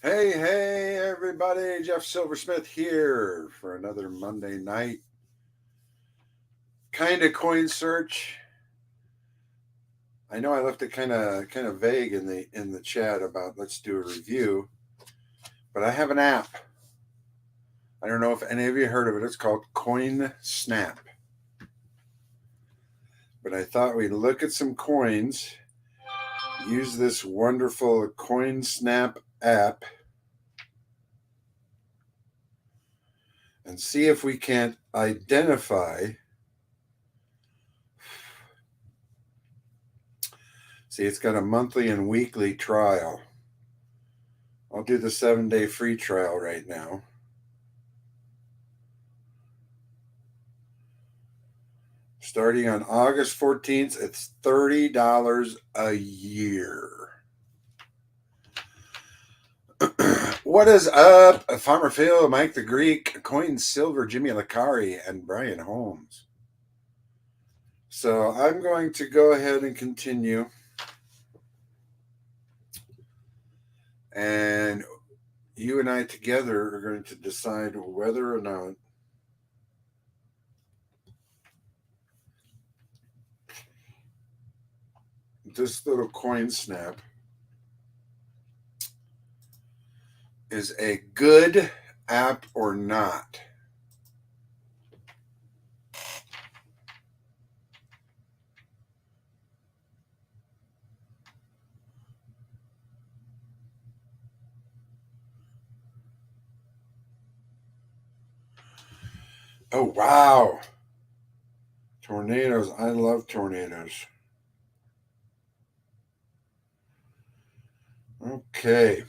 Hey, everybody. Jeff Silversmith here for another Monday night kind of coin search. I know I left it kind of vague in the chat about let's do a review, but I have an app. I don't know if any of you heard of it. It's called Coin Snap. But I thought we'd look at some coins, use this wonderful Coin Snap app, and see if we can't identify. See, it's got a monthly and weekly trial. I'll do the 7-day free trial right now. Starting on August 14th, it's $30 a year. What is up? Farmer Phil, Mike the Greek, Coin Silver, Jimmy Lacari, and Brian Holmes. So I'm going to go ahead and continue. And you and I together are going to decide whether or not this little coin snap is a good app or not. Oh, wow. Tornadoes. I love tornadoes. Okay.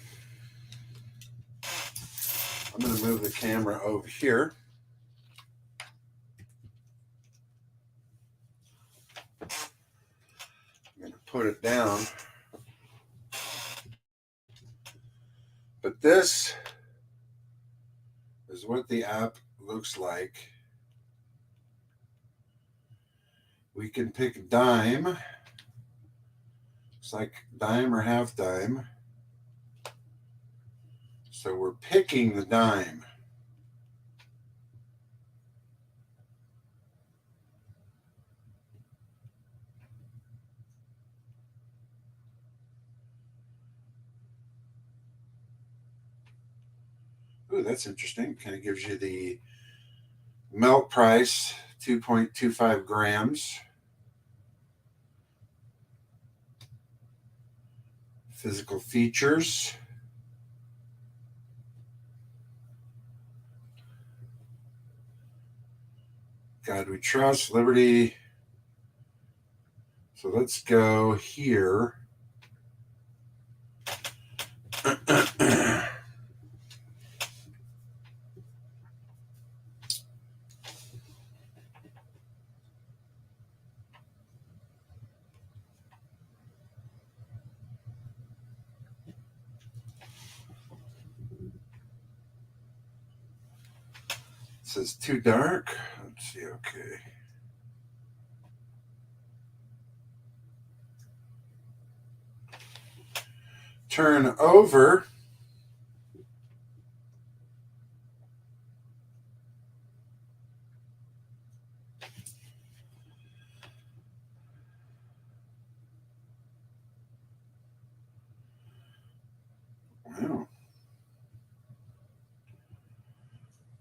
I'm going to move the camera over here. I'm going to put it down. But this is what the app looks like. We can pick a dime. It's like dime or half dime. So we're picking the dime. Ooh, that's interesting. Kind of gives you the melt price, 2.25 grams. Physical features. God we trust, liberty. So let's go here. It says too dark. Let's see, okay. Turn over. Wow.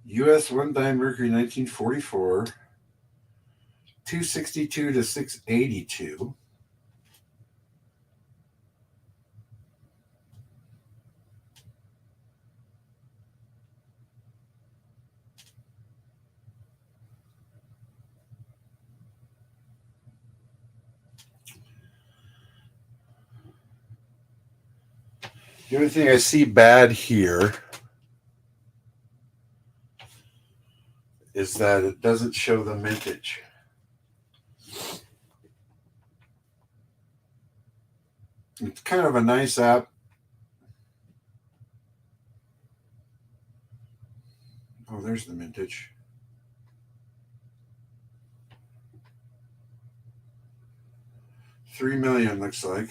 U.S. one dime mercury 1944. 262 to 682. The only thing I see bad here is that it doesn't show the mintage. It's kind of a nice app. Oh, there's the mintage. $3 million looks like.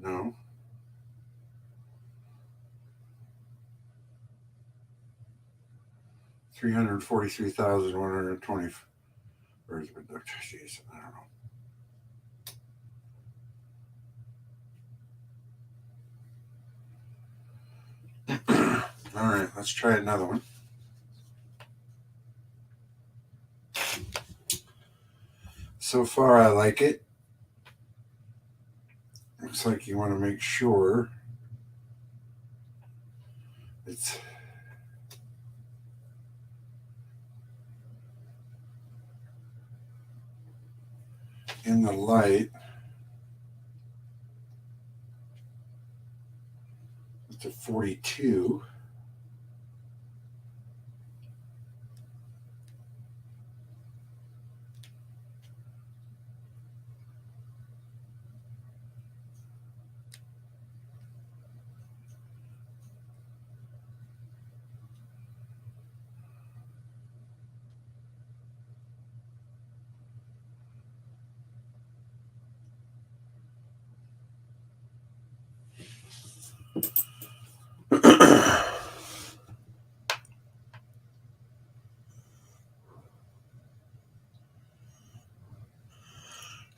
No. $343,120. Where's the jeez, I don't know. All right, let's try another one. So far, I like it. Looks like you want to make sure it's in the light. It's a 42.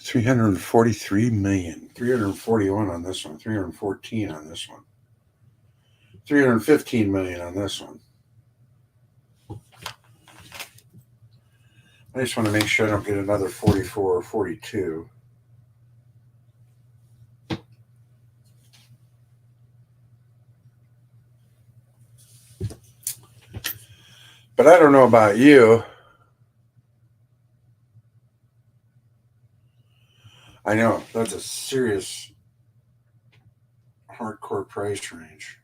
$343,000,000. 341 on this one. 314 on this one. 315,000,000 on this one. I just want to make sure I don't get another 44 or 42. But I don't know about you. I know that's a serious hardcore price range.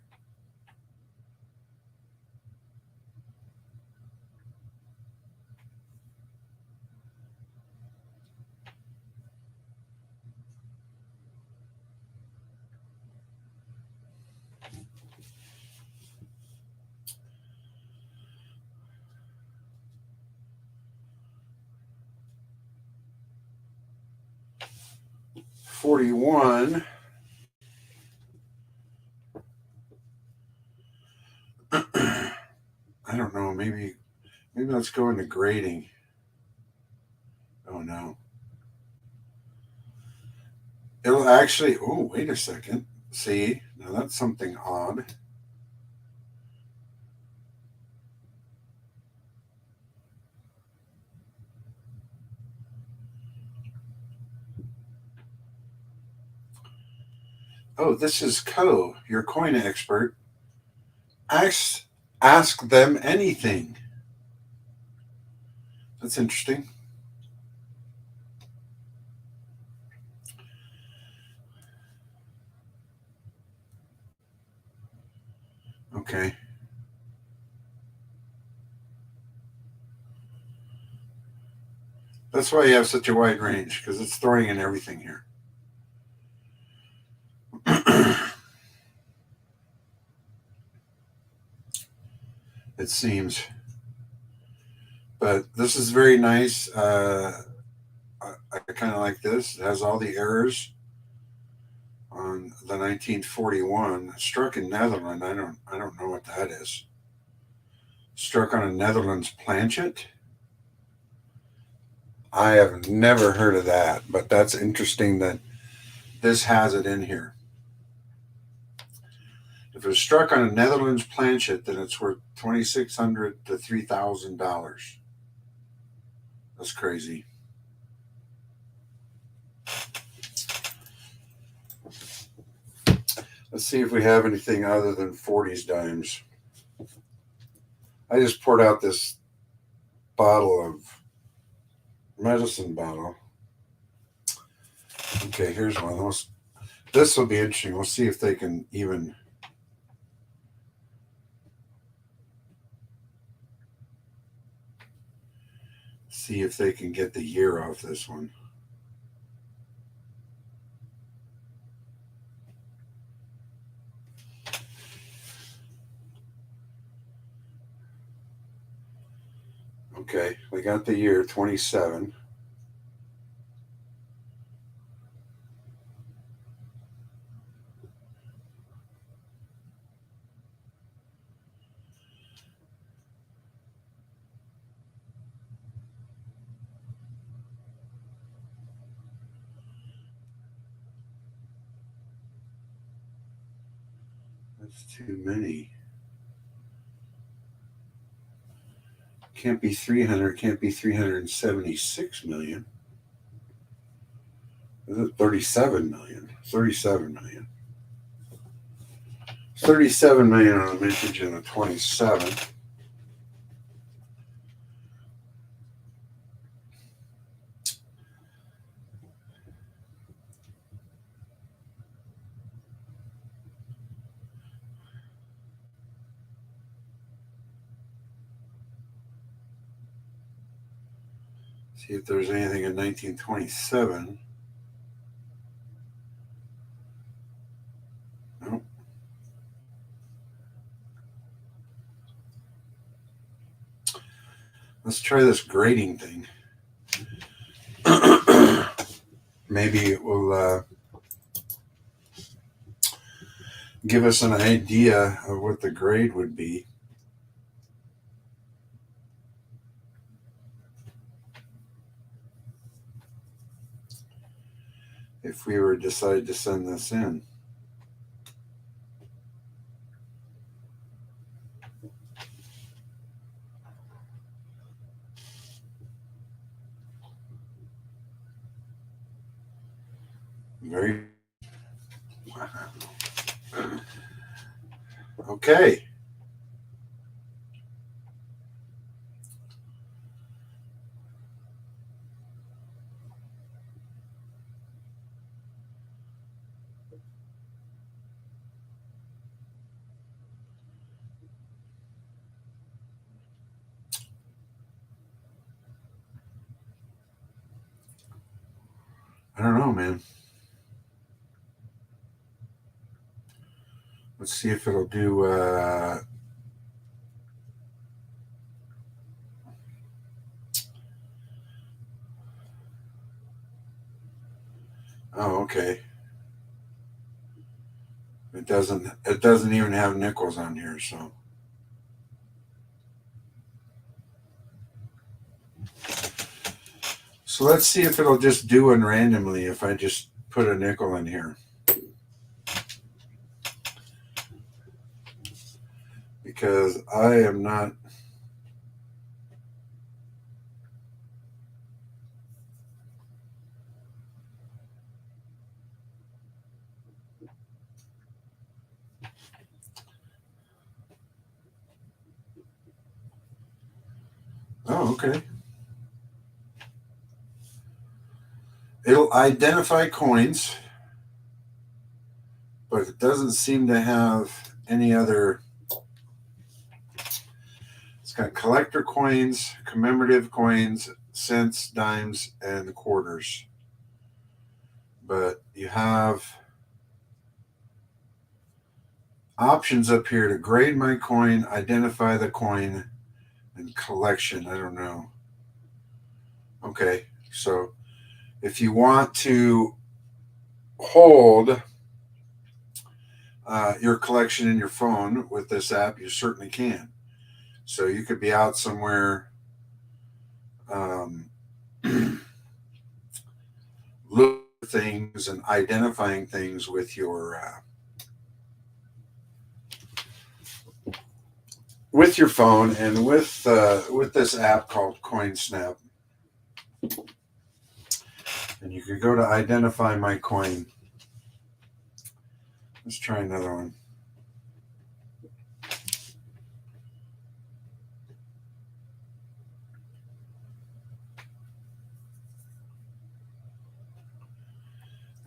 $41. I don't know. Maybe let's go into grading. Oh no. It'll actually. Oh, wait a second. See, now that's something odd. Oh, this is Co, your coin expert. Ask them anything. That's interesting. Okay. That's why you have such a wide range, because it's throwing in everything here. It seems. But this is very nice. I kind of like this. It has all the errors on the 1941. Struck in Netherlands. I don't know what that is. Struck on a Netherlands planchet. I have never heard of that, but that's interesting that this has it in here. If it was struck on a Netherlands planchet, then it's worth $2,600 to $3,000. That's crazy. Let's see if we have anything other than 40s dimes. I just poured out this bottle of medicine bottle. Okay, here's one of those. This will be interesting. We'll see if they can even. See if they can get the year off this one. Okay, we got the year 27. That's too many. Can't be 300. Can't be 376 million. Is it 37 million? 37 million. 37 million on the mintage and a 27. See if there's anything in 1927. Nope. Let's try this grading thing. Maybe it will give us an idea of what the grade would be. If we were to decide to send this in. Very wow. Okay. I don't know, man. Let's see if it'll do. Oh, okay. It doesn't. It doesn't even have nickels on here, so. So let's see if it'll just do it randomly if I just put a nickel in here. Because I am not. Oh, okay. It'll identify coins, but it doesn't seem to have any other. It's got collector coins, commemorative coins, cents, dimes, and quarters. But you have options up here to grade my coin, identify the coin, and collection. I don't know. Okay, so if you want to hold your collection in your phone with this app, you certainly can. So you could be out somewhere looking at things and identifying things with your phone and with this app called CoinSnap. And you could go to identify my coin. Let's try another one.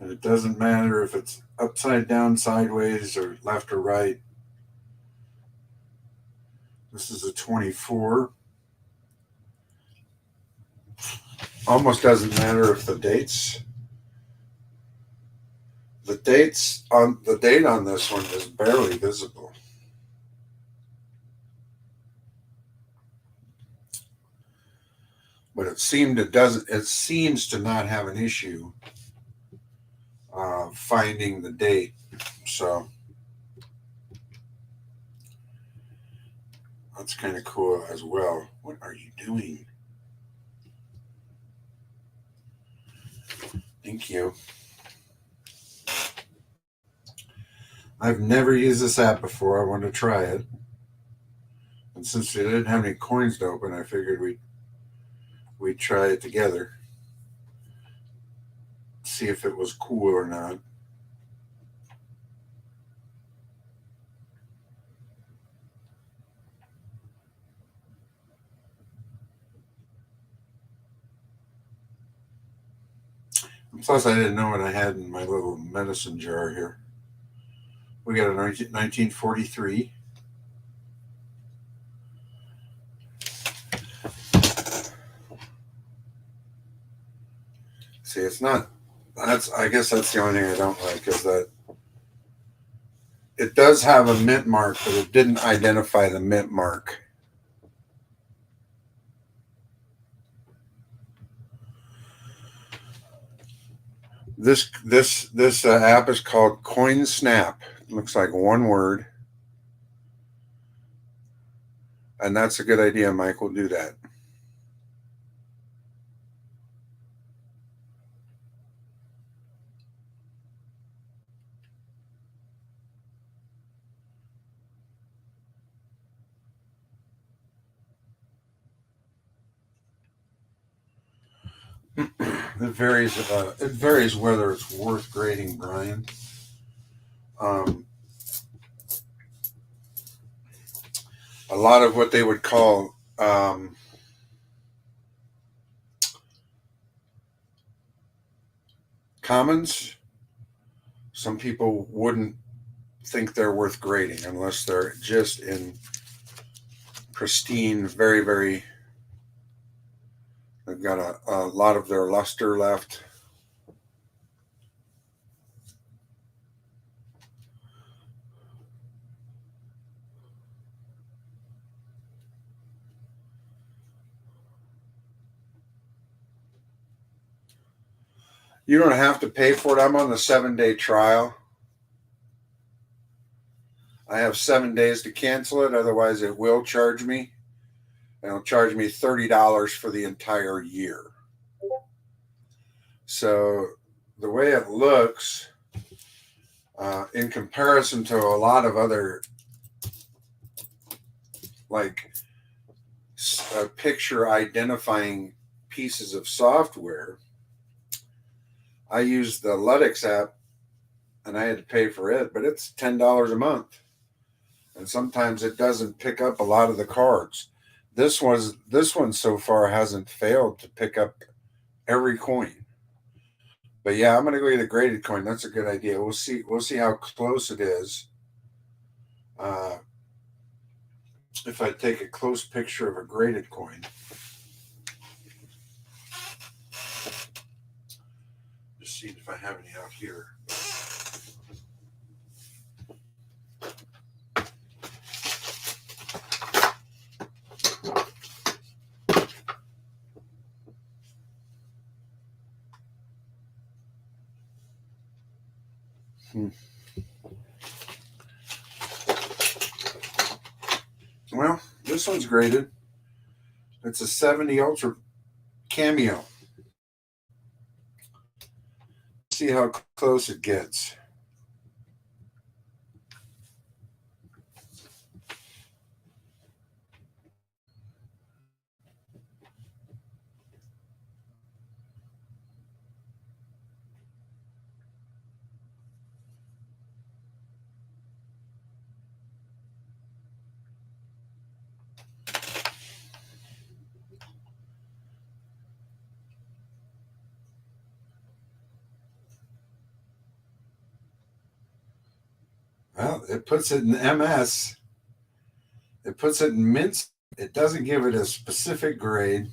And it doesn't matter if it's upside down, sideways, or left or right. This is a 24. Almost doesn't matter if the date on this one is barely visible. But it seems to not have an issue finding the date. So that's kind of cool as well. What are you doing? Thank you. I've never used this app before. I wanted to try it. And since we didn't have any coins to open, I figured we'd try it together. See if it was cool or not. Plus, I didn't know what I had in my little medicine jar here. We got a 1943. See, it's not. I guess that's the only thing I don't like is that it does have a mint mark, but it didn't identify the mint mark. This app is called CoinSnap. It looks like one word, and that's a good idea. Mike will do that. It varies. It varies whether it's worth grading, Brian. A lot of what they would call commons, some people wouldn't think they're worth grading unless they're just in pristine, very, very. They've got a lot of their luster left. You don't have to pay for it. I'm on the 7-day trial. I have 7 days to cancel it. Otherwise, it will charge me. And it'll charge me $30 for the entire year. So the way it looks, in comparison to a lot of other, like picture identifying pieces of software, I use the Ludix app, and I had to pay for it, but it's $10 a month. And sometimes it doesn't pick up a lot of the cards. This one so far hasn't failed to pick up every coin. But yeah, I'm gonna go get a graded coin. That's a good idea. We'll see how close it is. If I take a close picture of a graded coin. Just see if I have any out here. Well, this one's graded. It's a 70 Ultra Cameo. See how close it gets. Well, it puts it in MS. It puts it in mint. It doesn't give it a specific grade.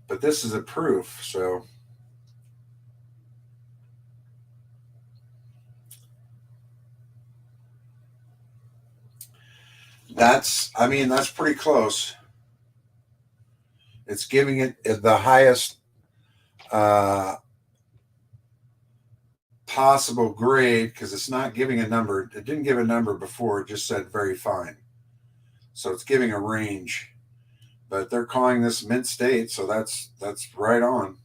But this is a proof, so that's pretty close. It's giving it the highest possible grade because it's not giving a number. It didn't give a number before. It just said very fine. So it's giving a range. But they're calling this mint state, so that's right on.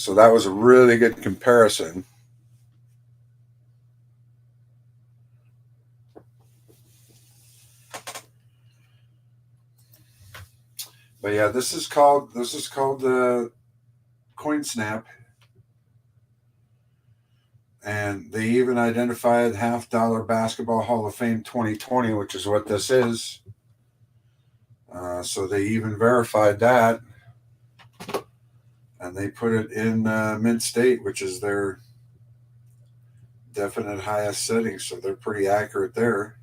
So that was a really good comparison. But yeah, this is called CoinSnap, and they even identified Half Dollar Basketball Hall of Fame 2020, which is what this is. So they even verified that, and they put it in Mint State, which is their definite highest setting. So they're pretty accurate there.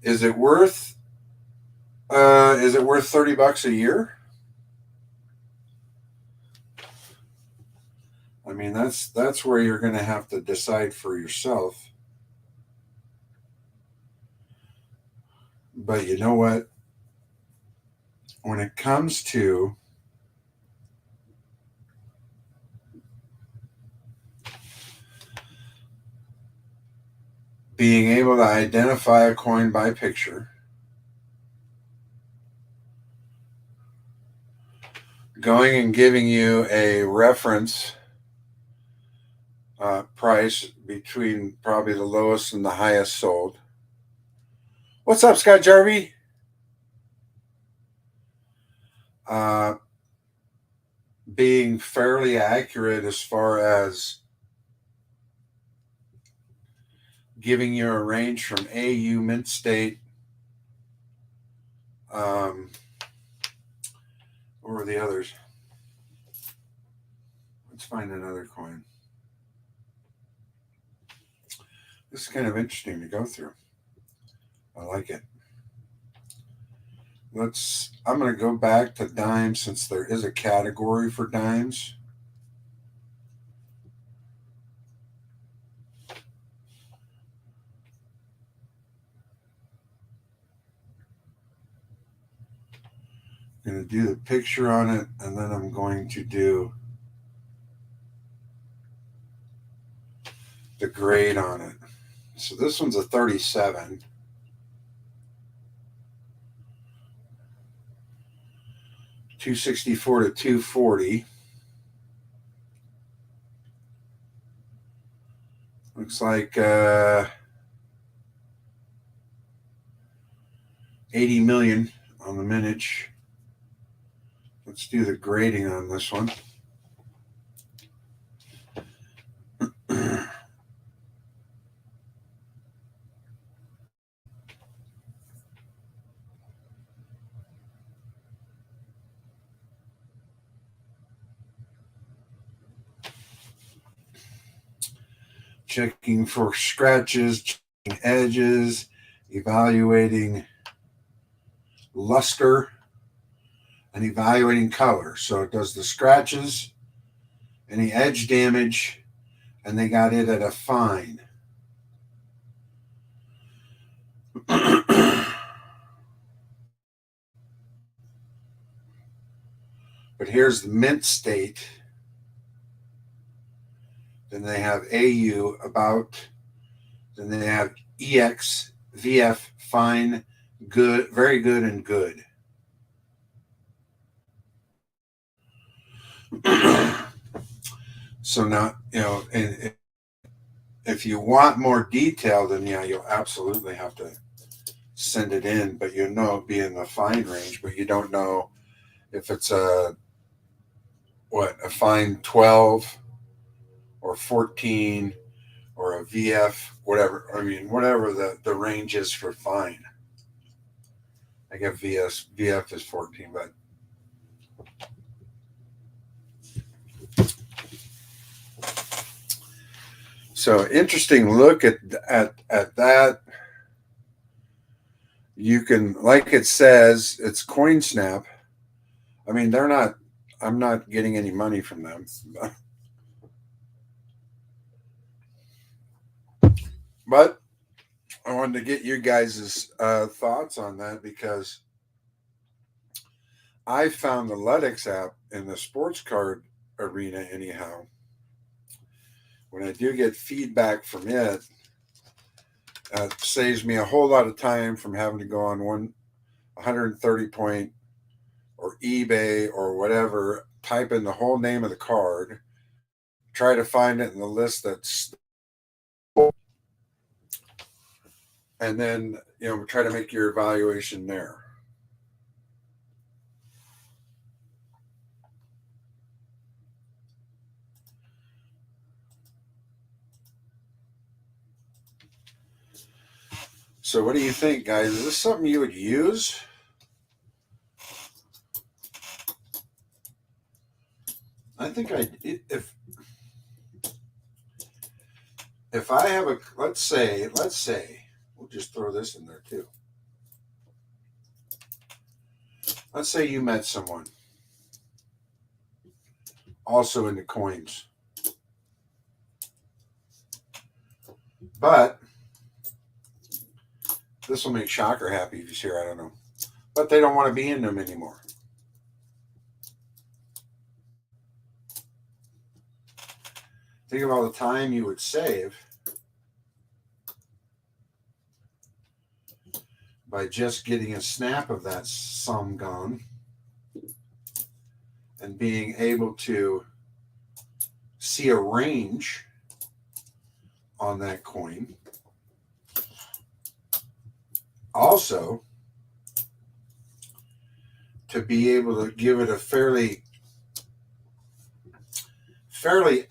Is it worth $30 a year? I mean, that's where you're going to have to decide for yourself. But you know what? When it comes to being able to identify a coin by picture, going and giving you a reference price between probably the lowest and the highest sold. What's up, Scott Jarvie? Being fairly accurate as far as giving you a range from AU, Mint State. What were the others? Let's find another coin. This is kind of interesting to go through. I like it. I'm going to go back to dimes since there is a category for dimes. I'm going to do the picture on it, and then I'm going to do the grade on it. So this one's a 37. $264 to $240. Looks like 80 million on the mintage. Let's do the grading on this one. Checking for scratches, checking edges, evaluating luster, and evaluating color. So it does the scratches, any edge damage, and they got it at a fine. But here's the Mint State. Then they have AU about. Then they have EX, VF, fine, good, very good, and good. So now, and if you want more detail, then yeah, you'll absolutely have to send it in, but it'd be in the fine range, but you don't know if it's a fine 12 or 14 or a VF, whatever. I mean, whatever the range is for fine. I guess VF is 14, but so interesting look at that. You can, like it says, it's CoinSnap. I mean, I'm not getting any money from them. But I wanted to get your guys' thoughts on that because I found the Ludix app in the sports card arena anyhow. when I do get feedback from it, saves me a whole lot of time from having to go on 130 point or eBay or whatever, type in the whole name of the card, try to find it in the list that's, and then, try to make your evaluation there. So what do you think, guys? Is this something you would use? I think if I have let's say we'll just throw this in there too. Let's say you met someone also into coins, but this will make Shocker happy if he's here, I don't know, but they don't want to be in them anymore. Think of all the time you would save by just getting a snap of that sum gone and being able to see a range on that coin. Also, to be able to give it a fairly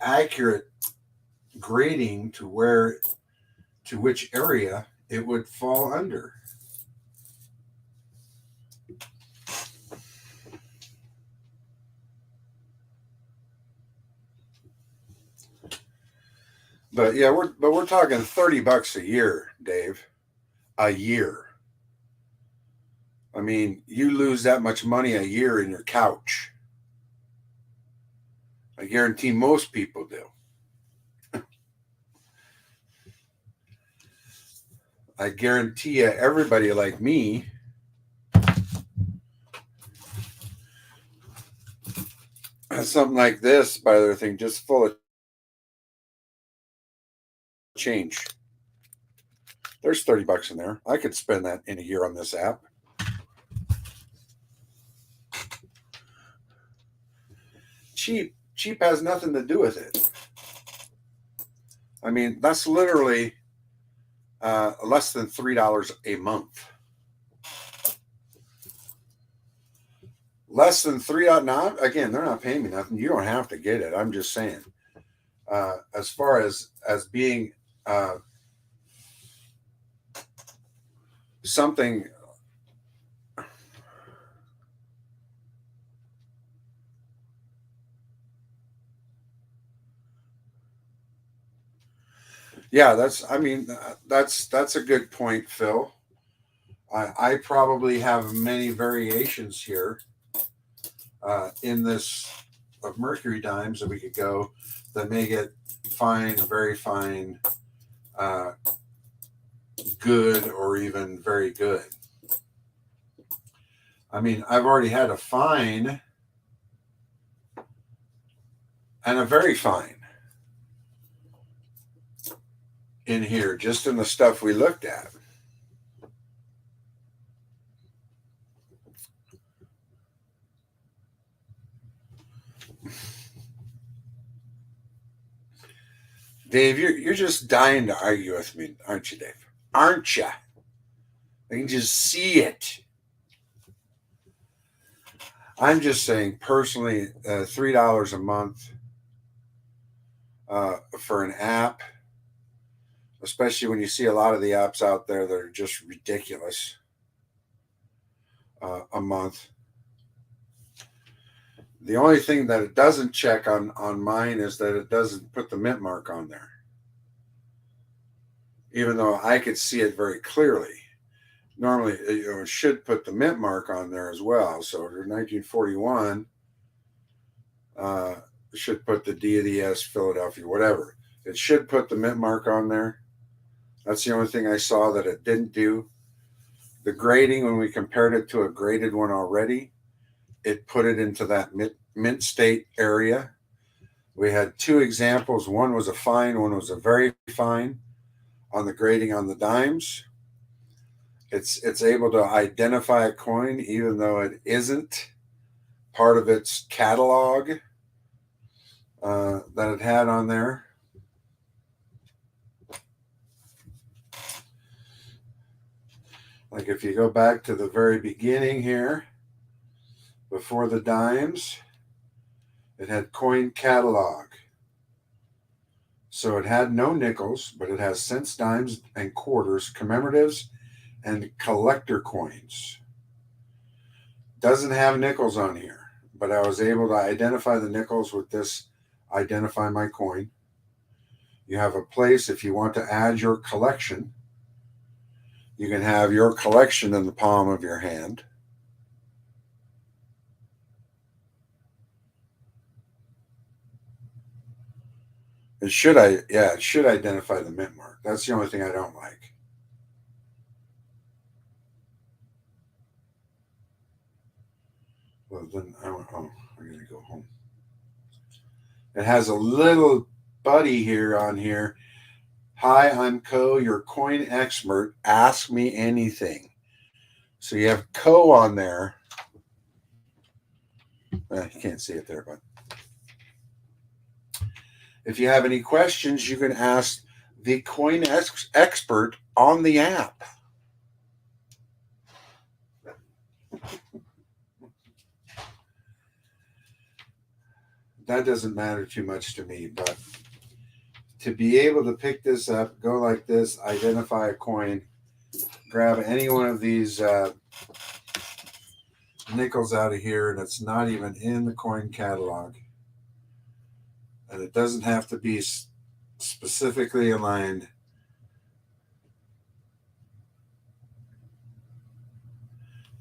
accurate grading to which area it would fall under. But yeah, we're talking $30 a year, Dave. A year. I mean, you lose that much money a year in your couch. I guarantee most people do. I guarantee you, everybody like me has something like this by their thing, just full of change. There's $30 in there. I could spend that in a year on this app. Cheap has nothing to do with it. I mean, that's literally less than $3 a month. Less than $3. Now, again, they're not paying me nothing. You don't have to get it. I'm just saying. As far as being something. Yeah, that's a good point, Phil. I probably have many variations here in this of Mercury dimes that we could go that may get fine, very fine, good, or even very good. I mean, I've already had a fine and a very fine in here, just in the stuff we looked at. Dave, you're just dying to argue with me, aren't you, Dave? Aren't you? I can just see it. I'm just saying, personally, $3 a month for an app, especially when you see a lot of the apps out there that are just ridiculous a month. The only thing that it doesn't check on mine is that it doesn't put the mint mark on there, even though I could see it very clearly. Normally, it should put the mint mark on there as well. So 1941 should put the D of the S, Philadelphia, whatever. It should put the mint mark on there. That's the only thing I saw that it didn't do. The grading, when we compared it to a graded one already, it put it into that mint state area, We had two examples. One was a fine, one was a very fine on the grading on the dimes. It's able to identify a coin even though it isn't part of its catalog that it had on there. Like if you go back to the very beginning here, before the dimes, it had coin catalog. So it had no nickels, but it has cents, dimes, and quarters, commemoratives, and collector coins. Doesn't have nickels on here, but I was able to identify the nickels with this identify my coin. You have a place if you want to add your collection. You can have your collection in the palm of your hand. It should identify the mint mark. That's the only thing I don't like. Well, then I'm going to go home. It has a little buddy here on here. Hi, I'm Co, your coin expert. Ask me anything. So you have Co on there. You can't see it there, but if you have any questions, you can ask the coin expert on the app. That doesn't matter too much to me, but to be able to pick this up, go like this, identify a coin, grab any one of these nickels out of here, and it's not even in the coin catalog. And it doesn't have to be specifically aligned.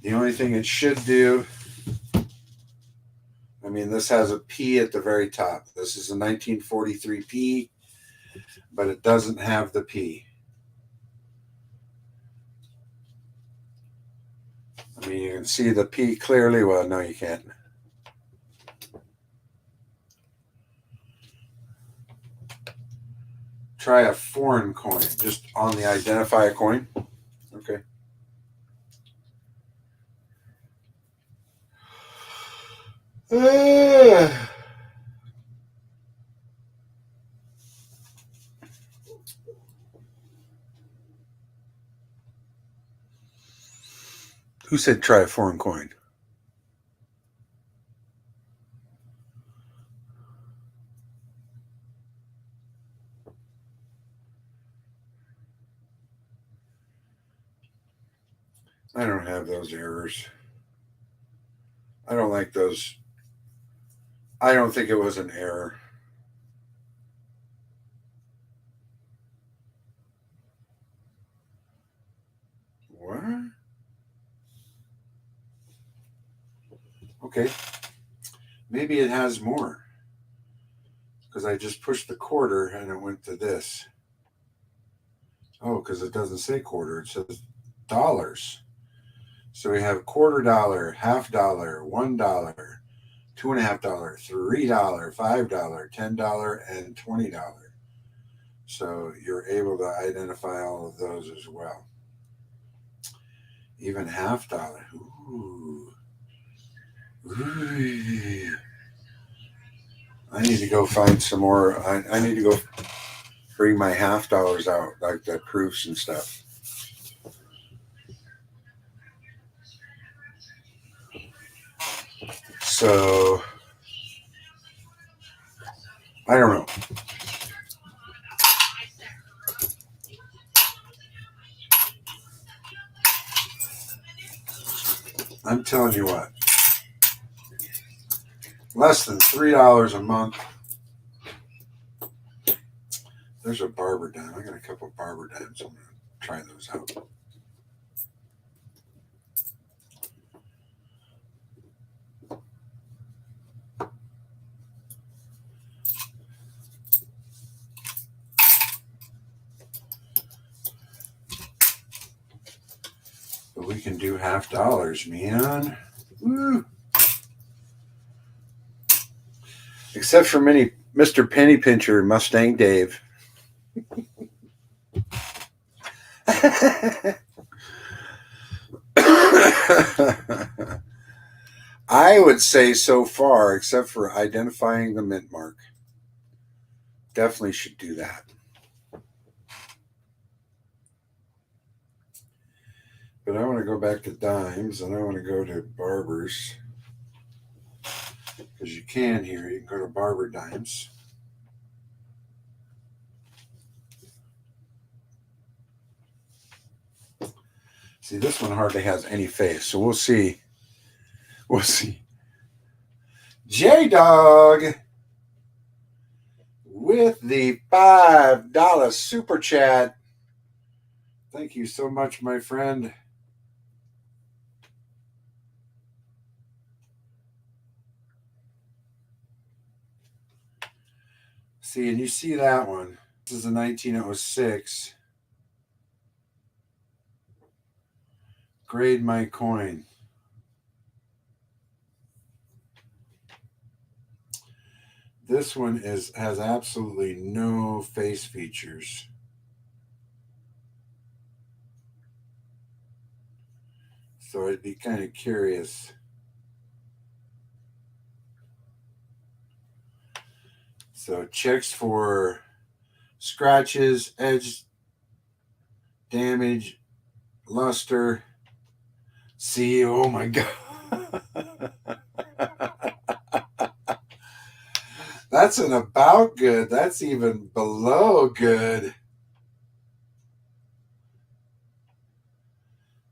The only thing it should do, I mean, this has a P at the very top. This is a 1943 P, but it doesn't have the P. I mean, you can see the P clearly. Well, no, you can't. Try a foreign coin, just on the identify a coin. Okay. Who said try a foreign coin? I don't have those errors. I don't like those. I don't think it was an error. What? Okay. Maybe it has more. Because I just pushed the quarter and it went to this. Oh, because it doesn't say quarter, it says dollars. So we have $quarter, $half, $1, $2.50, $3, $5, $10, and $20. So you're able to identify all of those as well. Even $half. Ooh. Ooh. I need to go find some more. I need to go bring my $half out, like the proofs and stuff. So I don't know. I'm telling you what. Less than $3 a month. There's a barber dime. I got a couple of barber dimes. I'm going to try those out. But we can do $half, man. Woo. Except for many Mr. Penny Pincher, Mustang Dave. I would say so far, except for identifying the mint mark. Definitely should do that. But I want to go back to dimes and I want to go to barbers. Because you can here. You can go to barber dimes. See, this one hardly has any face. So we'll see. We'll see. J-Dog with the $5 super chat. Thank you so much, my friend. See, and you see that one. This is a 1906. Grade my coin. This one has absolutely no face features. So I'd be kind of curious. So it checks for scratches, edge damage, luster. See, oh my God. That's an about good. That's even below good.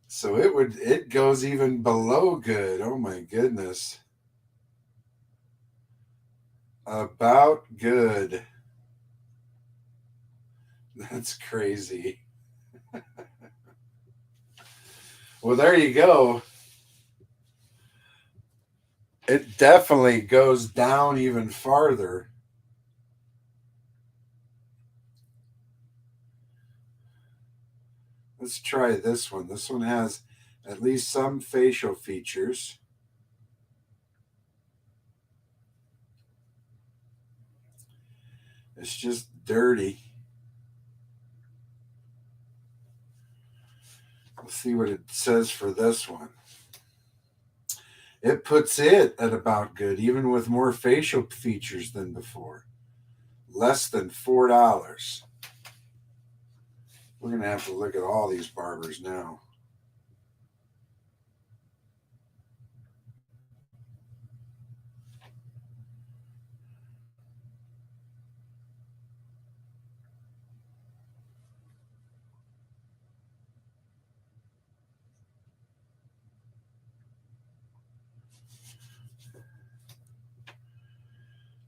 So it goes even below good. Oh my goodness. About good. That's crazy. Well, there you go. It definitely goes down even farther. Let's try this one. This one has at least some facial features. It's just dirty. Let's see what it says for this one. It puts it at about good, even with more facial features than before. Less than $4. We're going to have to look at all these barbers now.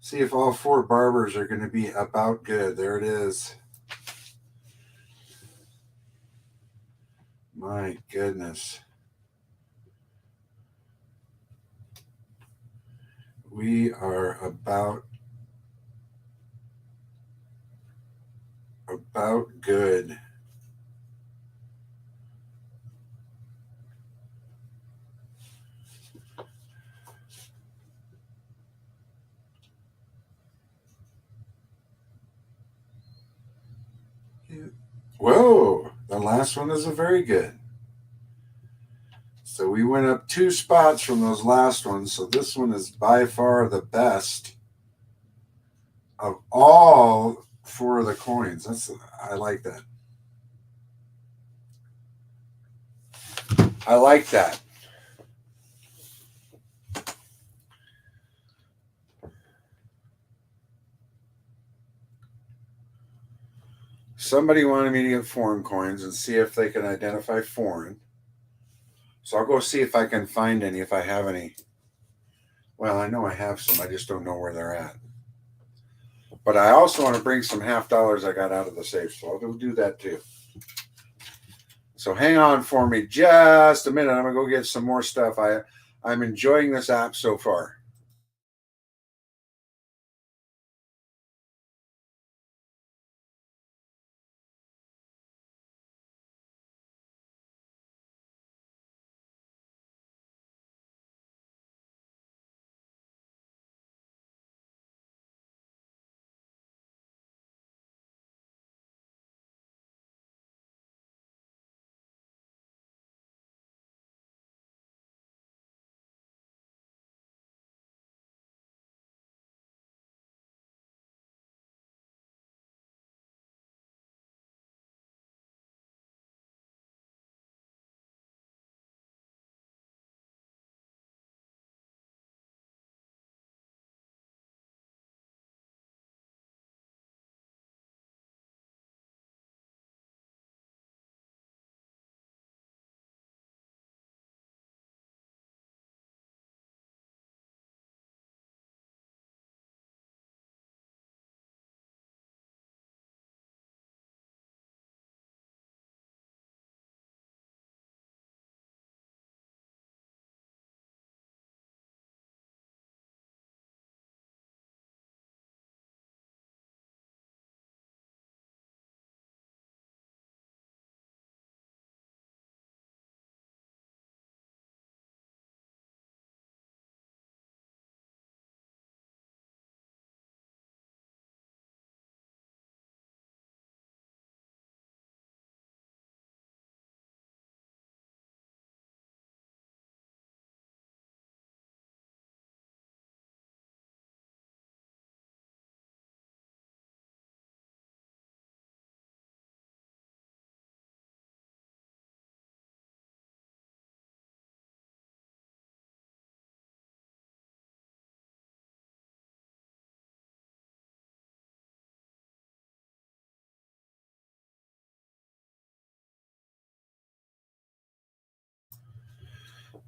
See if all four barbers are going to be about good. There it is. My goodness. We are about good. Whoa, the last one is a very good. So we went up 2 spots from those last ones. So this one is by far the best of all 4 of the coins. I like that. I like that. Somebody wanted me to get foreign coins and see if they can identify foreign. So I'll go see if I can find any, if I have any. Well, I know I have some. I just don't know where they're at. But I also want to bring some $50 I got out of the safe. So I'll do that too. So hang on for me just a minute. I'm going to go get some more stuff. I'm enjoying this app so far.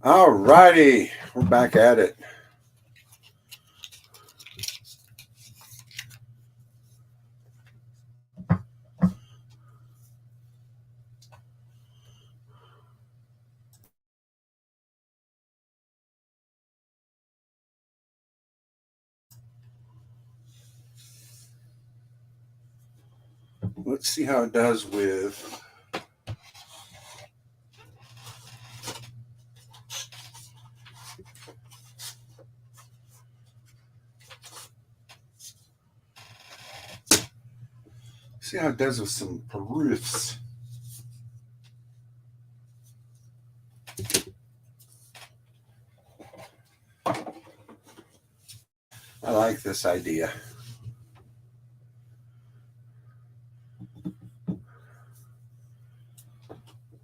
All righty, we're back at it. Let's see how it does with. See how it does with some proofs. I like this idea.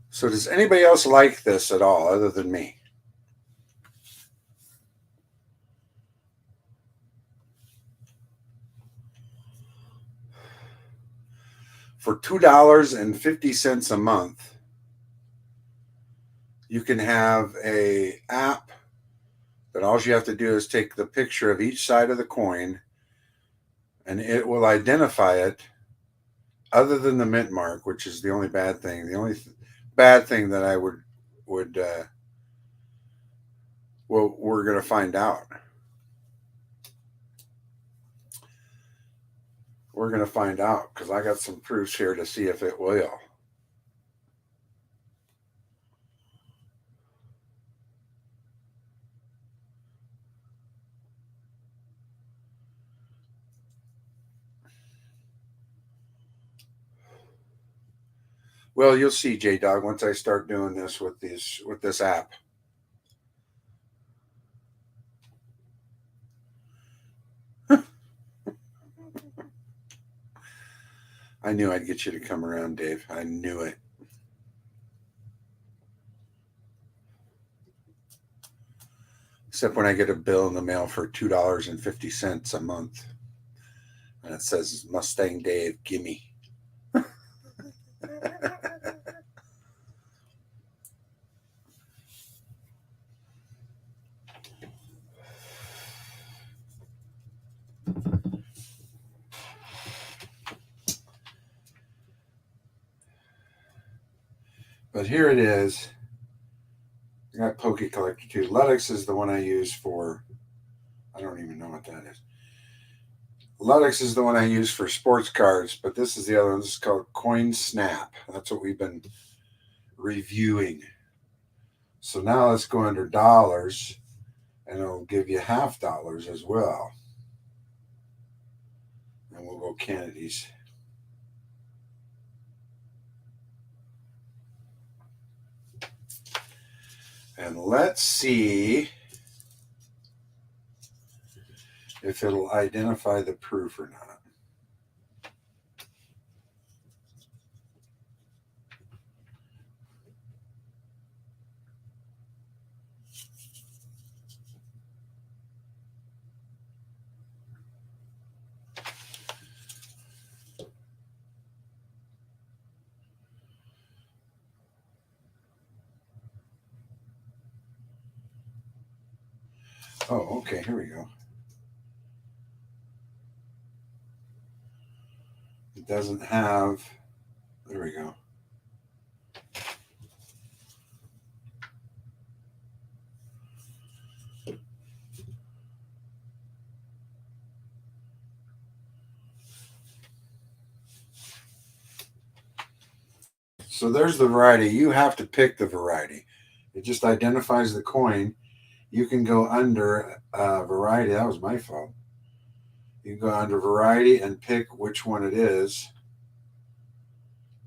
So, does anybody else like this at all other than me? For $2.50 a month, you can have a app that all you have to do is take the picture of each side of the coin, and it will identify it. Other than the mint mark, which is the only bad thing, the only bad thing that I would well, we're going to find out. We're going to find out because I got some proofs here to see if it will. Well, you'll see, J Dog, once I start doing this with this app. I knew I'd get you to come around, Dave. I knew it. Except when I get a bill in the mail for $2.50 a month, and it says Mustang Dave, gimme. But here it is. I got Poke Collector too. Ludex is the one I use for. I don't even know what that is. Ludex is the one I use for sports cards, but this is the other one. This is called Coin Snap. That's what we've been reviewing. So now let's go under dollars, and it'll give you $half as well. And we'll go Kennedy's. And let's see if it'll identify the proof or not. Oh, okay, here we go. It doesn't have, there we go. So there's the variety. You have to pick the variety. It just identifies the coin. You can go under variety. That was my fault. You can go under variety and pick which one it is.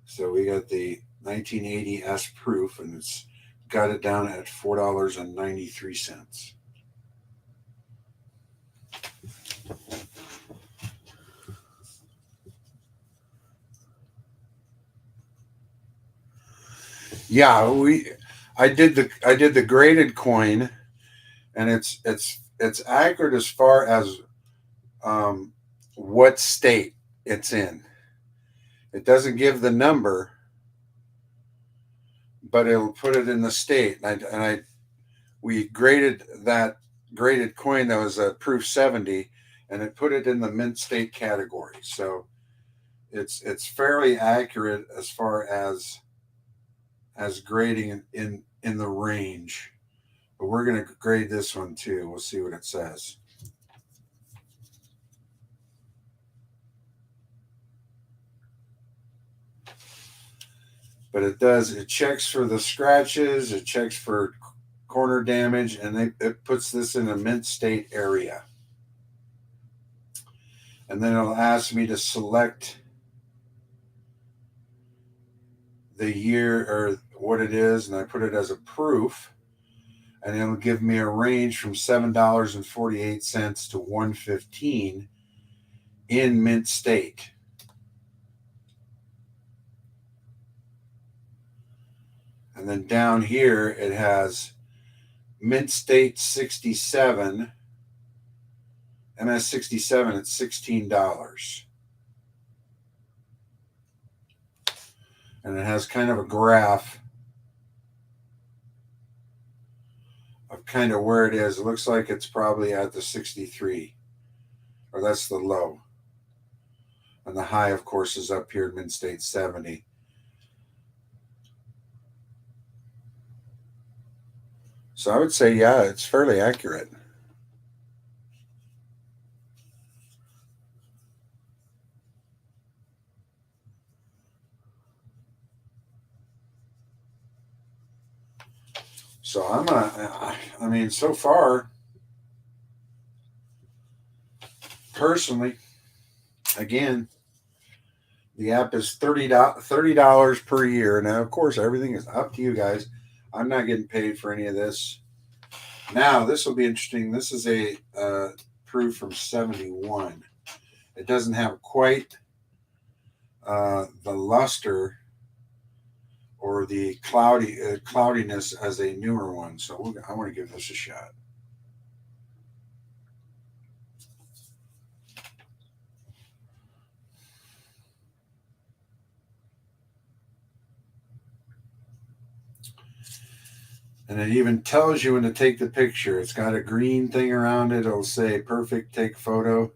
So we got the 1980 S proof, and it's got it down at $4.93. Yeah, I did the graded coin, and it's accurate as far as what state it's in. It doesn't give the number, but it'll put it in the state. And I we graded that graded coin that was a proof 70, and it put it in the mint state category. So it's fairly accurate as far as grading in the range. But we're going to grade this one too. We'll see what it says. But it checks for the scratches, it checks for corner damage, and it puts this in a mint state area. And then it'll ask me to select the year or what it is, and I put it as a proof, and it'll give me a range from $7.48 to $1.15 in mint state. And then down here it has mint state 67, MS 67 at $16. And it has kind of a graph of kind of where it is. It looks like it's probably at the 63, or that's the low. And the high, of course, is up here at mint state 70. So I would say, yeah, it's fairly accurate. So I mean, so far, personally, again, the app is $30 per year. Now, of course, everything is up to you guys. I'm not getting paid for any of this. Now, this will be interesting. This is a proof from 71. It doesn't have quite the luster or the cloudiness as a newer one. So I want to give this a shot. And it even tells you when to take the picture. It's got a green thing around it. It'll say perfect, take photo.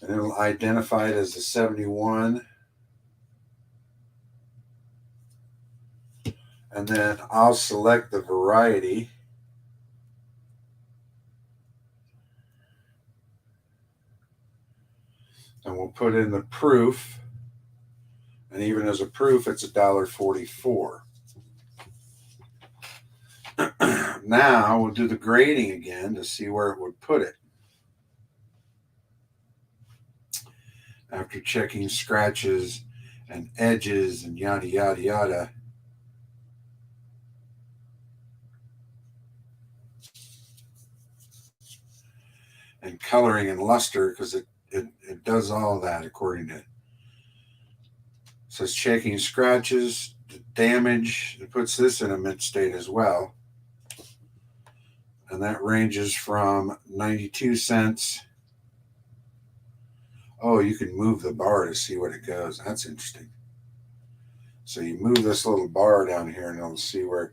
And it'll identify it as a 71. And then I'll select the variety. And we'll put in the proof. And even as a proof, it's $1.44. Now we'll do the grading again to see where it would put it. After checking scratches and edges and yada, yada, yada. And coloring and luster, because it does all of that according to it. So it's checking scratches, damage. It puts this in a mint state as well. And that ranges from 92 cents. Oh, you can move the bar to see what it goes. That's interesting. So you move this little bar down here and it'll see where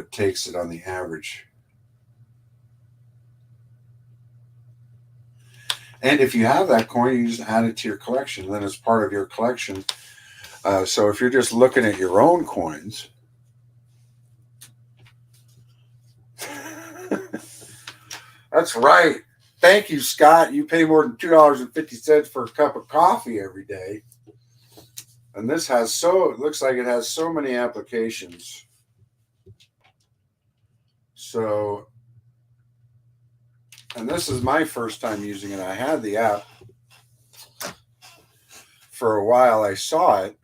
it takes it on the average. And if you have that coin, you just add it to your collection. Then it's part of your collection. So if you're just looking at your own coins, that's right. Thank you, Scott. You pay more than $2.50 for a cup of coffee every day. And this it looks like it has so many applications. So, and this is my first time using it. I had the app for a while. I saw it.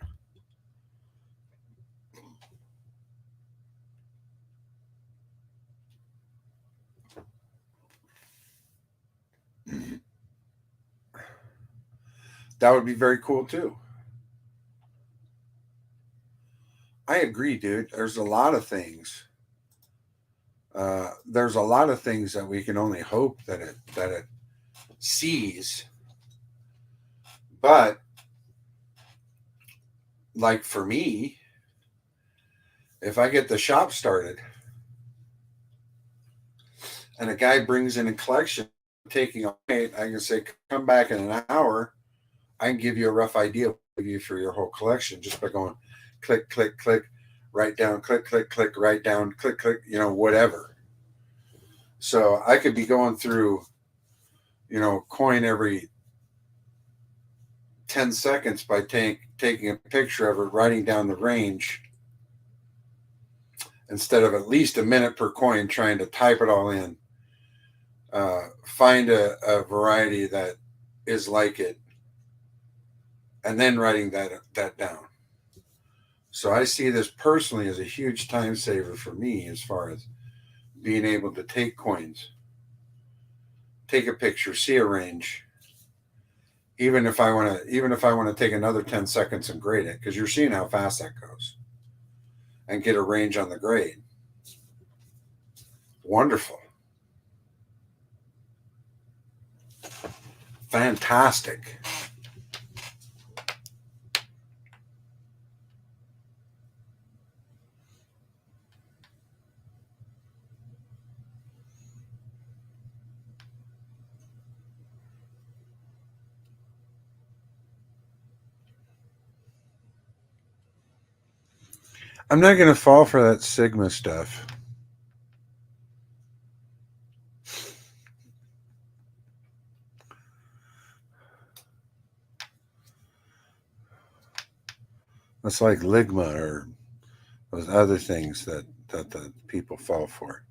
That would be very cool too. I agree, dude. There's a lot of things. There's a lot of things that we can only hope that it sees. But like for me, if I get the shop started, and a guy brings in a collection taking a point, I can say, come back in an hour. I can give you a rough idea of you for your whole collection just by going click, click, click, write down, click, click, click, write down, click, click, whatever. So I could be going through, coin every 10 seconds by taking a picture of it, writing down the range, instead of at least a minute per coin trying to type it all in. Find a variety that is like it, and then writing that down. So I see this personally as a huge time saver for me, as far as being able to take coins, take a picture, see a range, even if I want to take another 10 seconds and grade it, because you're seeing how fast that goes, and get a range on the grade. Wonderful. Fantastic. I'm not going to fall for that Sigma stuff. It's like Ligma or those other things that the people fall for.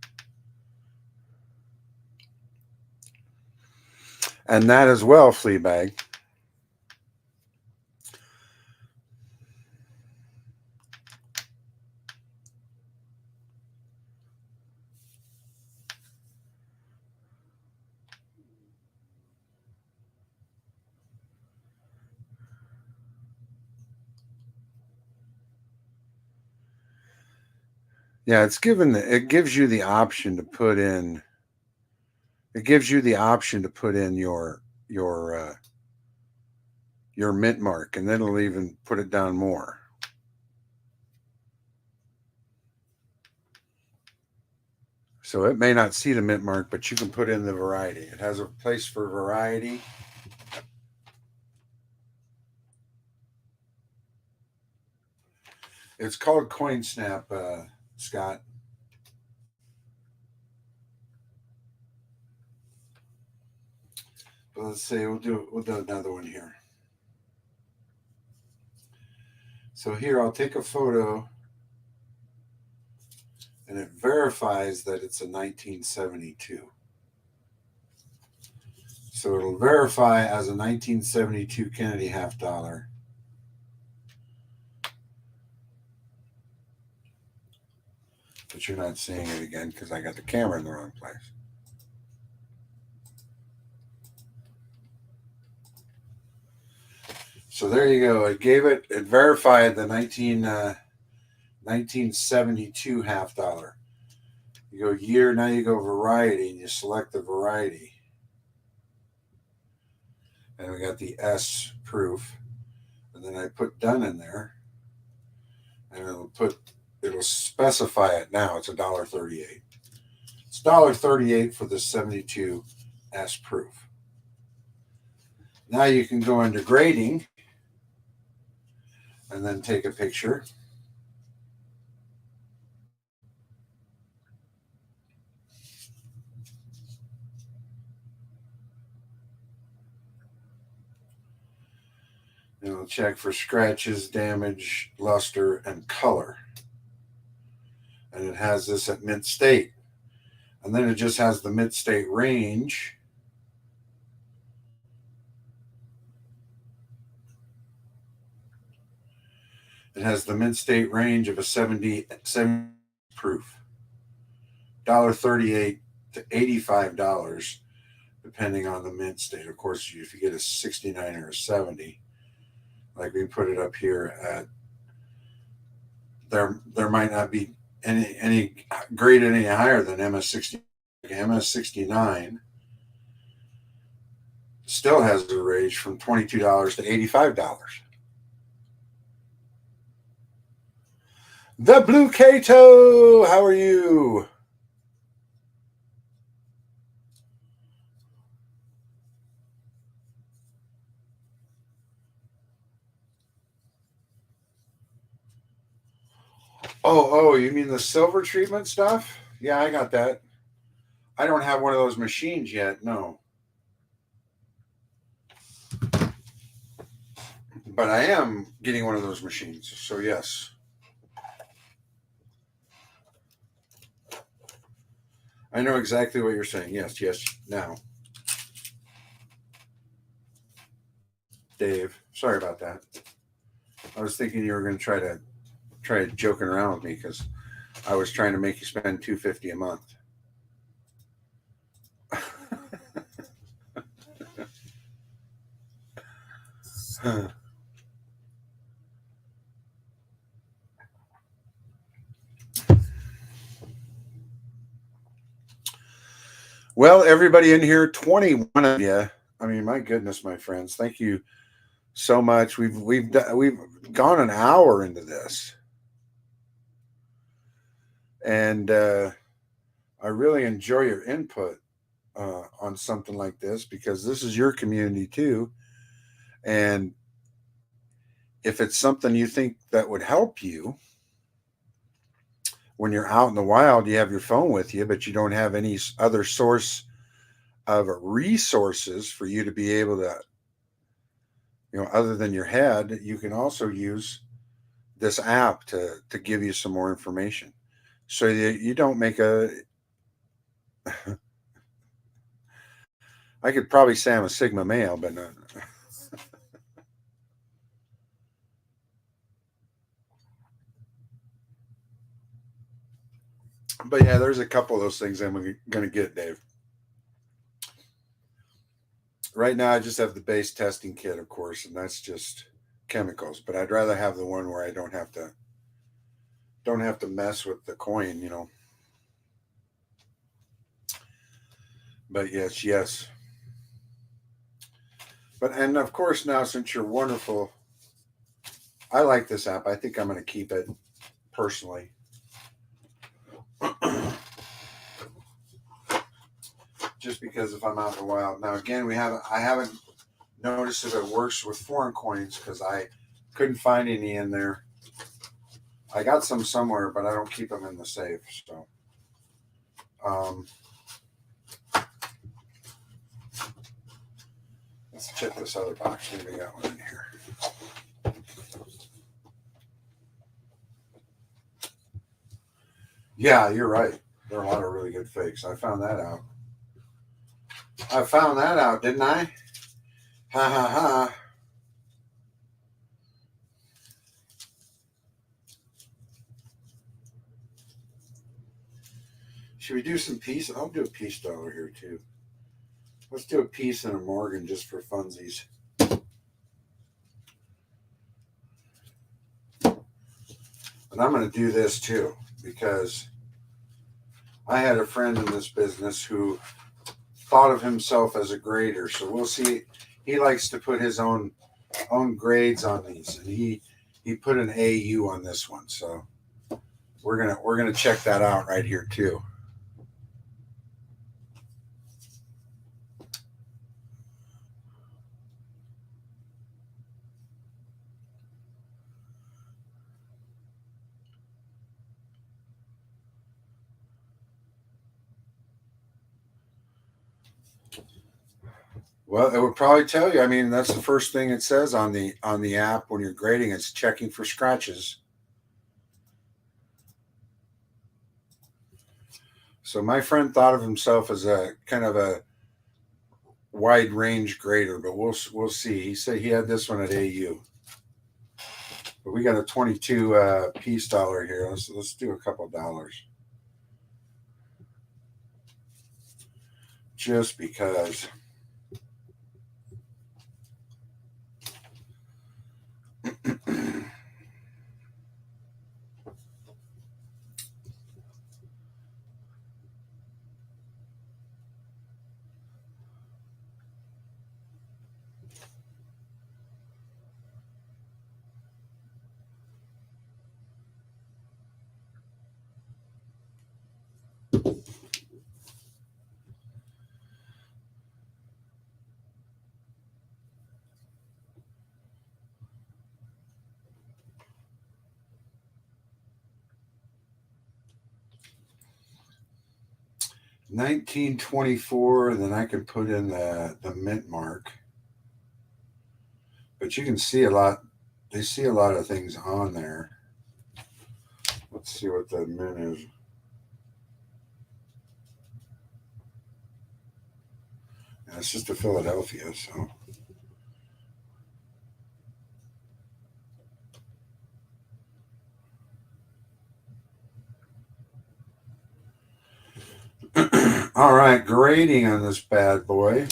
And that as well, Fleabag. Yeah, it gives you the option to put in. It gives you the option to put in your mint mark, and then it'll even put it down more. So it may not see the mint mark, but you can put in the variety. It has a place for variety. It's called CoinSnap, Scott. But let's see, we'll do another one here. So here, I'll take a photo, and it verifies that it's a 1972. So it'll verify as a 1972 Kennedy half dollar. But you're not seeing it again because I got the camera in the wrong place. So there you go. It verified the 1972 half dollar. You go year, now you go variety, and you select the variety. And we got the S proof. And then I put done in there. And it'll specify it now. It's $1.38. It's $1.38 for the 72 S proof. Now you can go into grading and then take a picture. It'll check for scratches, damage, luster, and color. And it has this at mint state. And then it just has the mint state range. It has the mint state range of a 70 proof. $1.38 to $85, depending on the mint state. Of course, if you get a 69 or a 70, like we put it up here at, there might not be any graded any higher than MS60. MS69 still has a range from $22 to $85. The Blue Cato, how are you? Oh, you mean the silver treatment stuff? Yeah, I got that. I don't have one of those machines yet, no. But I am getting one of those machines, so yes. I know exactly what you're saying. Yes, yes. Now, Dave, sorry about that. I was thinking you were going to try joking around with me because I was trying to make you spend $250 a month. Well, everybody in here, 21 of you. I mean, my goodness, my friends, thank you so much. We've gone an hour into this, and I really enjoy your input on something like this because this is your community too. And if it's something you think that would help you when you're out in the wild, you have your phone with you, but you don't have any other source of resources for you to be able to, other than your head, you can also use this app to give you some more information. So you don't make a. I could probably say I'm a Sigma male, but no. But yeah, there's a couple of those things I'm going to get, Dave. Right now, I just have the base testing kit, of course, and that's just chemicals. But I'd rather have the one where I don't have to mess with the coin. But yes, yes. But and of course now, since you're wonderful, I like this app. I think I'm going to keep it personally. Just because if I'm out in the wild. Now again, I haven't noticed if it works with foreign coins because I couldn't find any in there. I got some somewhere, but I don't keep them in the safe. So, let's check this other box. Maybe we got one in here. Yeah, you're right. There are a lot of really good fakes. I found that out. Didn't I? Ha ha ha. Should we do some peace? I'll do a peace dollar here too. Let's do a peace and a Morgan just for funsies. And I'm going to do this too because I had a friend in this business who thought of himself as a grader. So we'll see. He likes to put his own grades on these, and he put an AU on this one. So we're gonna check that out right here too. Well, it would probably tell you. I mean, that's the first thing it says on the app when you're grading. It's checking for scratches. So my friend thought of himself as a kind of a wide range grader, but we'll see. He said he had this one at AU. But we got a 22 peace dollar here. Let's do a couple dollars. Just because. 1924, and then I can put in the mint mark. But you can see a lot, they see a lot of things on there. Let's see what the mint is. Yeah, it's just a Philadelphia, so. All right, grading on this bad boy.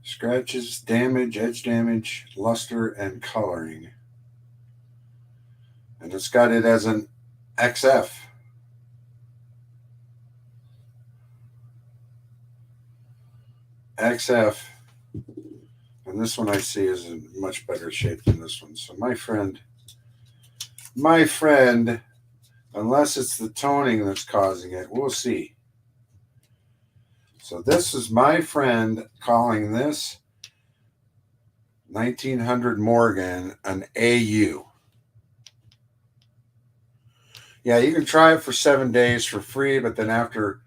Scratches, damage, edge damage, luster, and coloring. And it's got it as an XF. XF. And this one I see is in much better shape than this one. So my friend, unless it's the toning that's causing it, we'll see. So this is my friend calling this 1900 Morgan an AU. Yeah, you can try it for 7 days for free, but then after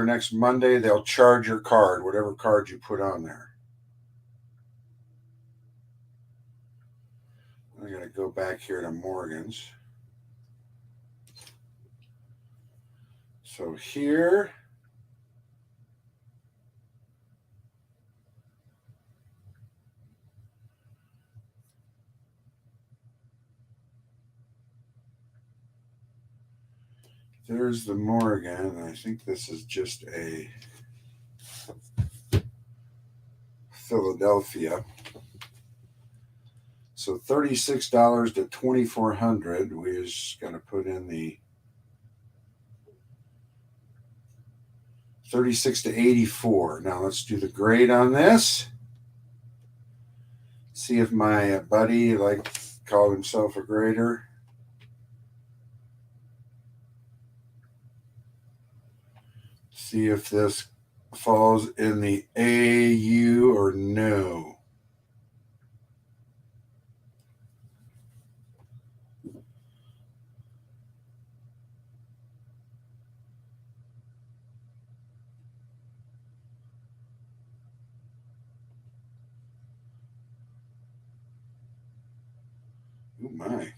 next Monday, they'll charge your card, whatever card you put on there. I'm going to go back here to Morgan's. So here, there's the Morgan. I think this is just a Philadelphia. So $36 to $2,400. We're just going to put in the 36 to 84. Now let's do the grade on this. See if my buddy called himself a grader. See if this falls in the AU or no. Oh my.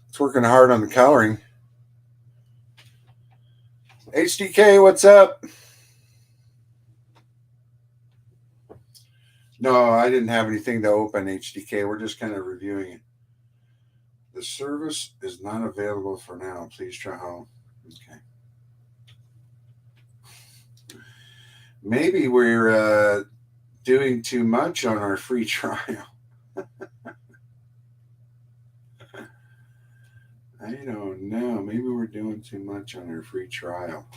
It's working hard on the coloring. HDK, what's up? No, I didn't have anything to open HDK. We're just kind of reviewing it. The service is not available for now. Please try home. Okay. Maybe we're doing too much on our free trial. I don't know. Maybe we're doing too much on our free trial.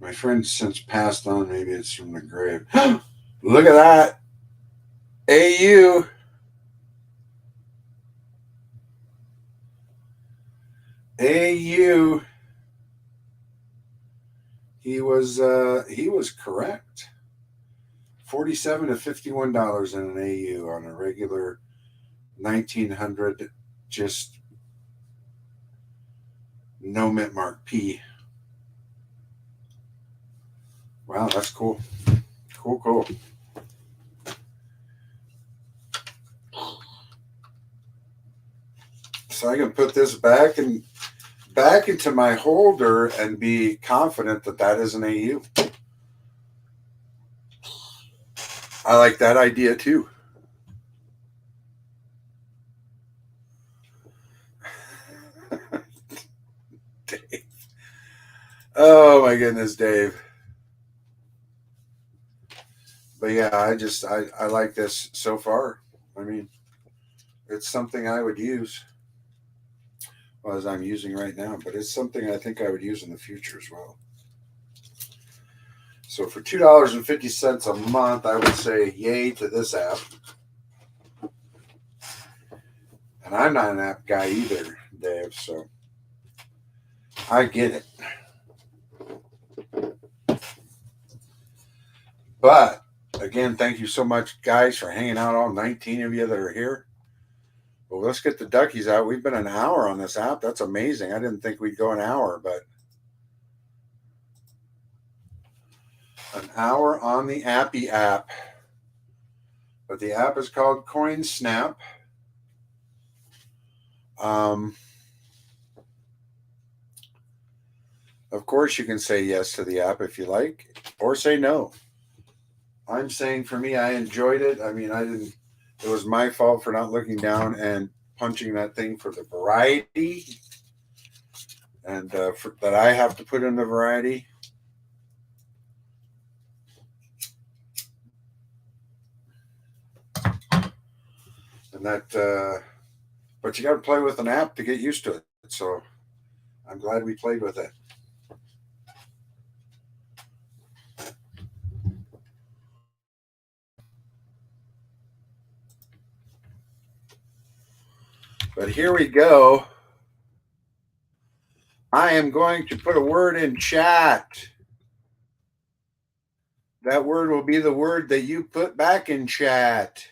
My friend since passed on. Maybe it's from the grave. Look at that. AU. AU. He was correct. $47 to $51 in an AU on a regular 1900, just no mint mark P. Wow, that's cool. Cool. So I can put this back into my holder and be confident that that is an AU. I like that idea too. Dave. Oh my goodness, Dave. But yeah, I like this so far. I mean, it's something I would use. Well, as I'm using right now, but it's something I think I would use in the future as well. So for $2.50 a month, I would say yay to this app. And I'm not an app guy either, Dave, so I get it. But again, thank you so much, guys, for hanging out, all 19 of you that are here. Well, let's get the duckies out. We've been an hour on this app. That's amazing. I didn't think we'd go an hour, but an hour on the Appy app. But the app is called CoinSnap. Of course, you can say yes to the app if you like, or say no. I'm saying for me, I enjoyed it. I mean, it was my fault for not looking down and punching that thing for the variety, and that I have to put in the variety. And that, but you got to play with an app to get used to it. So I'm glad we played with it. But here we go. I am going to put a word in chat. That word will be the word that you put back in chat.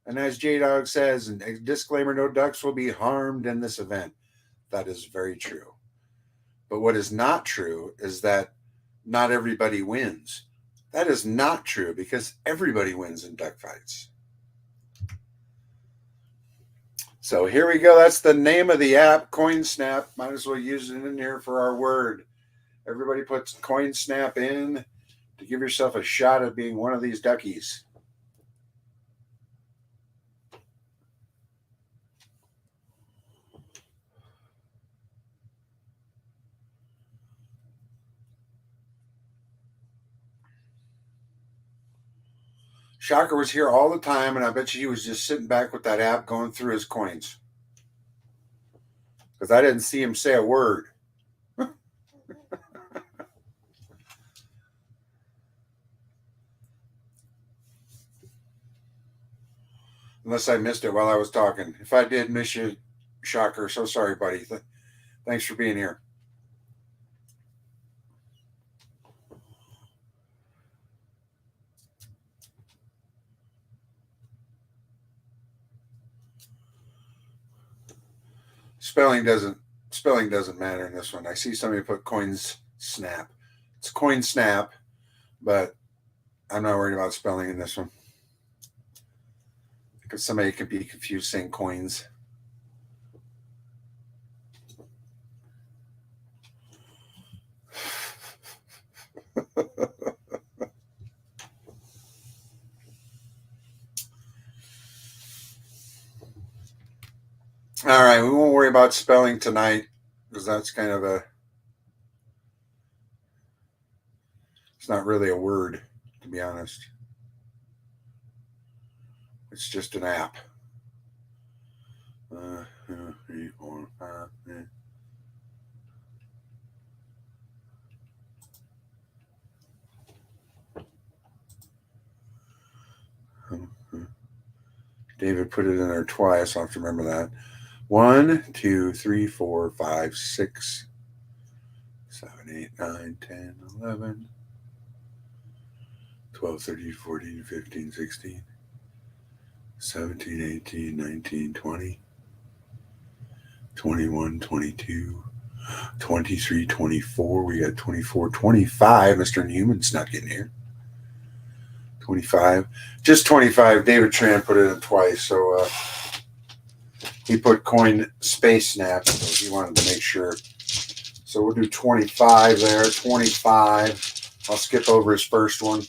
And as J-Dog says, a disclaimer, no ducks will be harmed in this event. That is very true. But what is not true is that not everybody wins. That is not true because everybody wins in duck fights. So here we go. That's the name of the app, CoinSnap. Might as well use it in here for our word. Everybody puts CoinSnap in to give yourself a shot at being one of these duckies. Shocker was here all the time, and I bet you he was just sitting back with that app going through his coins. Because I didn't see him say a word. Unless I missed it while I was talking. If I did miss you, Shocker, so sorry, buddy. Thanks for being here. Spelling doesn't matter in this one. I see somebody put CoinSnap. It's CoinSnap, but I'm not worried about spelling in this one. Because somebody could be confused saying coins. All right, we won't worry about spelling tonight because that's kind of it's not really a word, to be honest. It's just an app. 3, 4, 5, 6. David put it in there twice. I'll have to remember that. 1, 2, 3, 4, 5, 6, 7, 8, 9, 10, 11, 12, 13, 14, 15, 16, 17, 18, 19, 20, 21, 22, 23, 24. We got 24, 25. Mr. Newman snuck in here. 25. Just 25. David Tran put it in twice. So he put coin space snap. So he wanted to make sure. So we'll do 25 there. 25. I'll skip over his first one.